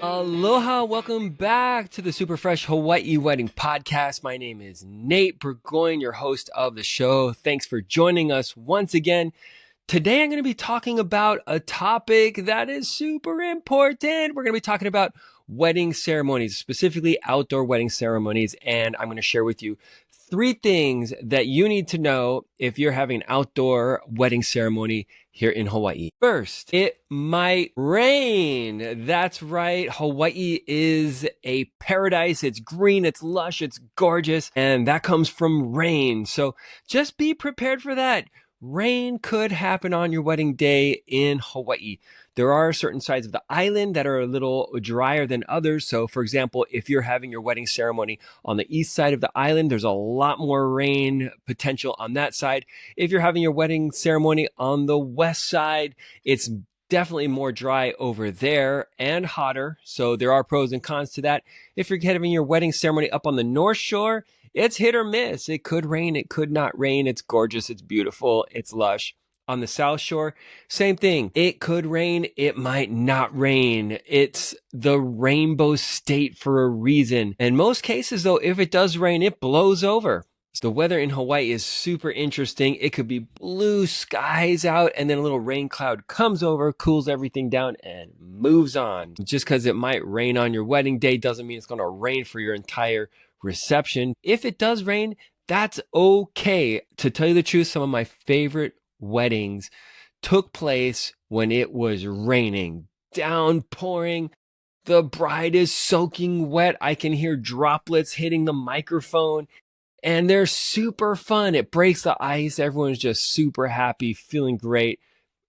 Aloha, welcome back to the Super Fresh Hawaii Wedding Podcast. My name is Nate Burgoyne, your host of the show. Thanks for joining us once again. Today I'm going to be talking about a topic that is super important. We're going to be talking about wedding ceremonies, specifically outdoor wedding ceremonies, and I'm going to share with you 3 things that you need to know if you're having an outdoor wedding ceremony here in Hawaii. First, it might rain. That's right. Hawaii is a paradise. It's green, it's lush, it's gorgeous, and that comes from rain. So just be prepared for that. Rain could happen on your wedding day in Hawaii. There are certain sides of the island that are a little drier than others. So for example, if you're having your wedding ceremony on the east side of the island, there's a lot more rain potential on that side. If you're having your wedding ceremony on the west side, it's definitely more dry over there and hotter. So there are pros and cons to that. If you're having your wedding ceremony up on the North Shore, it's hit or miss. It could rain. It could not rain. It's gorgeous. It's beautiful. It's lush. On the South Shore, same thing. It could rain. It might not rain. It's the rainbow state for a reason. In most cases, though, if it does rain, it blows over. So the weather in Hawaii is super interesting. It could be blue skies out and then a little rain cloud comes over, cools everything down and moves on. Just because it might rain on your wedding day doesn't mean it's going to rain for your entire reception. If it does rain, that's okay. To tell you the truth, some of my favorite weddings took place when it was raining, downpouring. The bride is soaking wet. I can hear droplets hitting the microphone. And they're super fun. It breaks the ice. Everyone's just super happy, feeling great.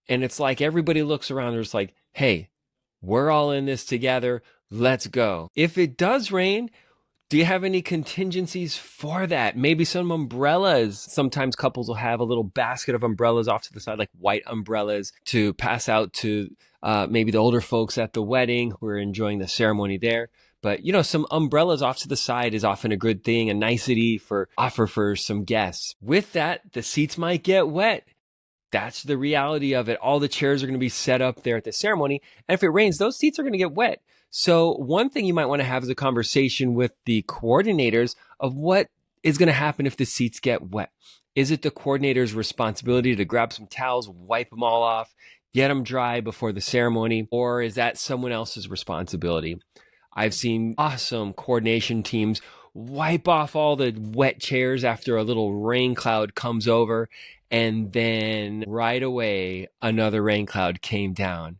And it's like everybody looks around and it's like, hey, we're all in this together. Let's go. If it does rain, do you have any contingencies for that? Maybe some umbrellas. Sometimes couples will have a little basket of umbrellas off to the side, like white umbrellas, to pass out to maybe the older folks at the wedding who are enjoying the ceremony there. But, some umbrellas off to the side is often a good thing, a nicety for offer for some guests. With that, the seats might get wet. That's the reality of it. All the chairs are going to be set up there at the ceremony. And if it rains, those seats are going to get wet. So one thing you might want to have is a conversation with the coordinators of what is going to happen if the seats get wet. Is it the coordinator's responsibility to grab some towels, wipe them all off, get them dry before the ceremony, or is that someone else's responsibility? I've seen awesome coordination teams wipe off all the wet chairs after a little rain cloud comes over, and then right away, another rain cloud came down.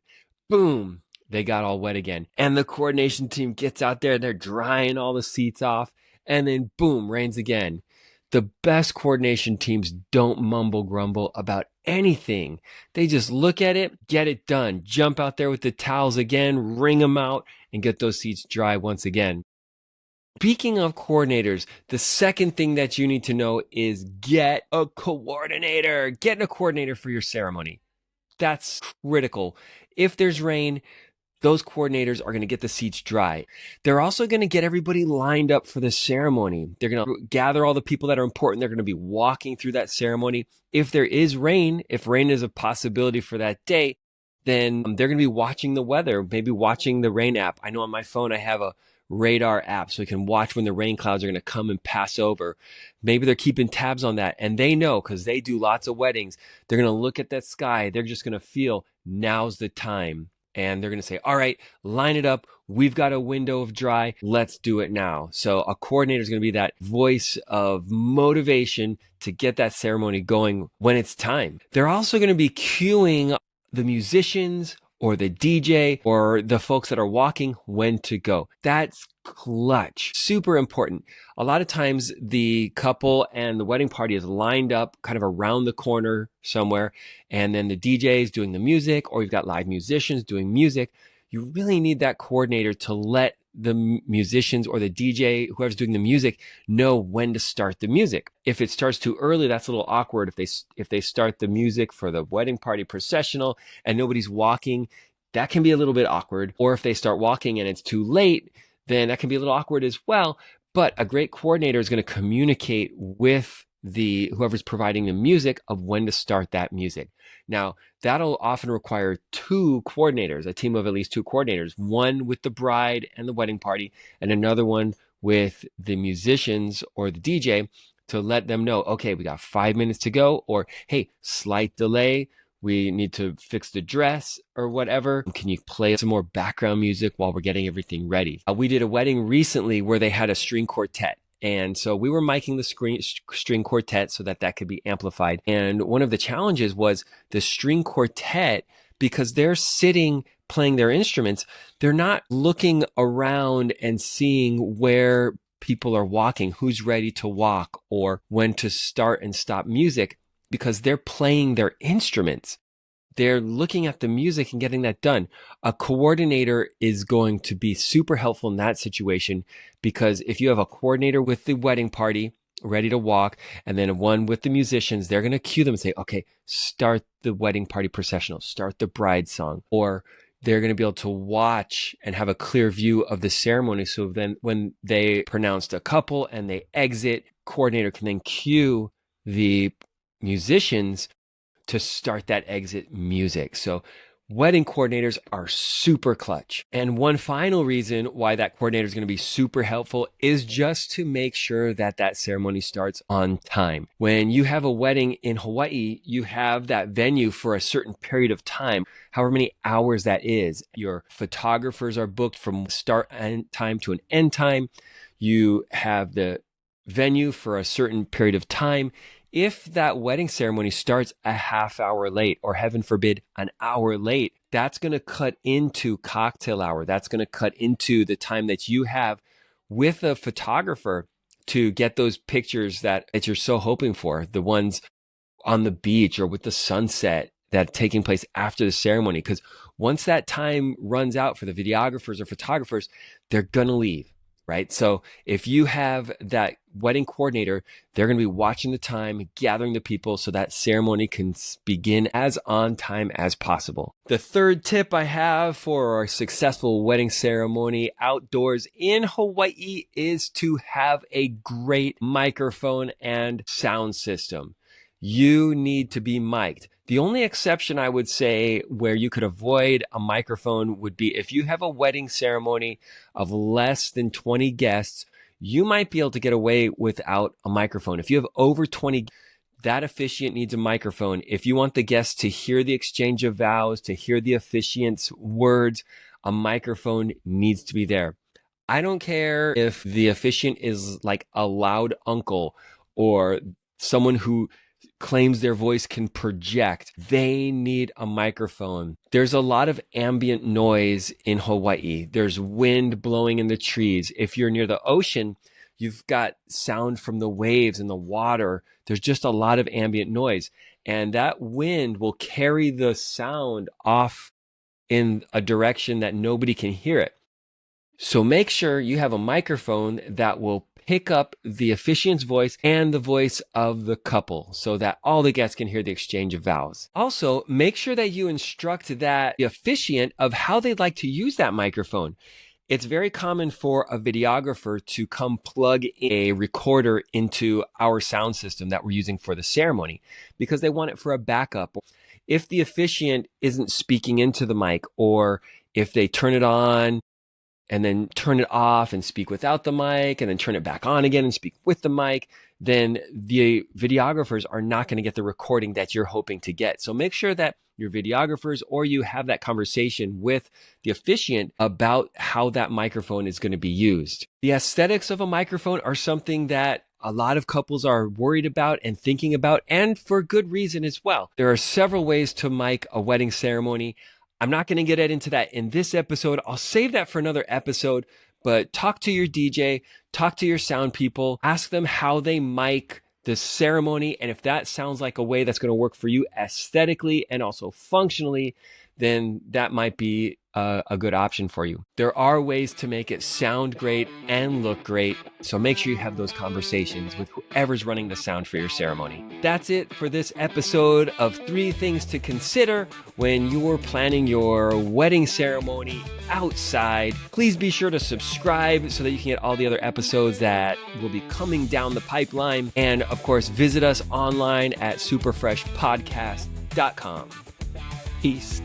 Boom, they got all wet again. And the coordination team gets out there, they're drying all the seats off, and then boom, rains again. The best coordination teams don't mumble grumble about anything. They just look at it, get it done, jump out there with the towels again, wring them out, and get those seats dry once again. Speaking of coordinators, the second thing that you need to know is get a coordinator. Get a coordinator for your ceremony. That's critical. If there's rain, those coordinators are going to get the seats dry. They're also going to get everybody lined up for the ceremony. They're going to gather all the people that are important. They're going to be walking through that ceremony. If there is rain, if rain is a possibility for that day, then they're going to be watching the weather, maybe watching the rain app. I know on my phone I have a radar app so we can watch when the rain clouds are going to come and pass over. Maybe they're keeping tabs on that, and they know because they do lots of weddings. They're going to look at that sky. They're just going to feel now's the time. And they're going to say, all right, line it up. We've got a window of dry. Let's do it now. So a coordinator is going to be that voice of motivation to get that ceremony going when it's time. They're also going to be cueing the musicians or the DJ or the folks that are walking when to go. That's clutch. Super important. A lot of times the couple and the wedding party is lined up kind of around the corner somewhere, and then the DJ is doing the music, or you've got live musicians doing music. You really need that coordinator to let the musicians or the DJ, whoever's doing the music, know when to start the music. If it starts too early, that's a little awkward. If they start the music for the wedding party processional and nobody's walking, that can be a little bit awkward. Or if they start walking and it's too late, then that can be a little awkward as well. But a great coordinator is going to communicate with whoever's providing the music of when to start that music. Now, that'll often require two coordinators, a team of at least two coordinators, one with the bride and the wedding party, and another one with the musicians or the DJ to let them know, okay, we got 5 minutes to go, or hey, slight delay, we need to fix the dress or whatever. Can you play some more background music while we're getting everything ready? We did a wedding recently where they had a string quartet. And so we were miking the string quartet so that could be amplified. And one of the challenges was the string quartet, because they're sitting playing their instruments, they're not looking around and seeing where people are walking, who's ready to walk, or when to start and stop music, because they're playing their instruments. They're looking at the music and getting that done. A coordinator is going to be super helpful in that situation, because if you have a coordinator with the wedding party ready to walk, and then one with the musicians, they're going to cue them and say, okay, start the wedding party processional, start the bride song, or they're going to be able to watch and have a clear view of the ceremony. So then when they pronounced a couple and they exit, coordinator can then cue the musicians to start that exit music. So wedding coordinators are super clutch. And one final reason why that coordinator is going to be super helpful is just to make sure that that ceremony starts on time. When you have a wedding in Hawaii, you have that venue for a certain period of time, however many hours that is. Your photographers are booked from start time to an end time. You have the venue for a certain period of time. If that wedding ceremony starts a half hour late, or heaven forbid, an hour late, that's going to cut into cocktail hour. That's going to cut into the time that you have with a photographer to get those pictures that you're so hoping for, the ones on the beach or with the sunset that taking place after the ceremony. Because once that time runs out for the videographers or photographers, they're going to leave. Right? So if you have that wedding coordinator, they're going to be watching the time, gathering the people so that ceremony can begin as on time as possible. The third tip I have for a successful wedding ceremony outdoors in Hawaii is to have a great microphone and sound system. You need to be mic'd. The only exception I would say where you could avoid a microphone would be if you have a wedding ceremony of less than 20 guests, you might be able to get away without a microphone. If you have over 20, that officiant needs a microphone. If you want the guests to hear the exchange of vows, to hear the officiant's words, a microphone needs to be there. I don't care if the officiant is like a loud uncle or someone who claims their voice can project. They need a microphone. There's a lot of ambient noise in Hawaii. There's wind blowing in the trees. If you're near the ocean, you've got sound from the waves and the water. There's just a lot of ambient noise. And that wind will carry the sound off in a direction that nobody can hear it. So make sure you have a microphone that will pick up the officiant's voice and the voice of the couple so that all the guests can hear the exchange of vows. Also, make sure that you instruct the officiant of how they'd like to use that microphone. It's very common for a videographer to come plug a recorder into our sound system that we're using for the ceremony because they want it for a backup. If the officiant isn't speaking into the mic, or if they turn it on and then turn it off and speak without the mic, and then turn it back on again and speak with the mic, then the videographers are not going to get the recording that you're hoping to get. So make sure that your videographers or you have that conversation with the officiant about how that microphone is going to be used. The aesthetics of a microphone are something that a lot of couples are worried about and thinking about, and for good reason as well. There are several ways to mic a wedding ceremony. I'm not going to get into that in this episode. I'll save that for another episode, but talk to your DJ, talk to your sound people, ask them how they mic the ceremony. And if that sounds like a way that's going to work for you aesthetically and also functionally, then that might be a good option for you. There are ways to make it sound great and look great, so make sure you have those conversations with whoever's running the sound for your ceremony. That's it for this episode of 3 things to consider when you're planning your wedding ceremony outside. Please be sure to subscribe so that you can get all the other episodes that will be coming down the pipeline. And of course, visit us online at superfreshpodcast.com. Peace.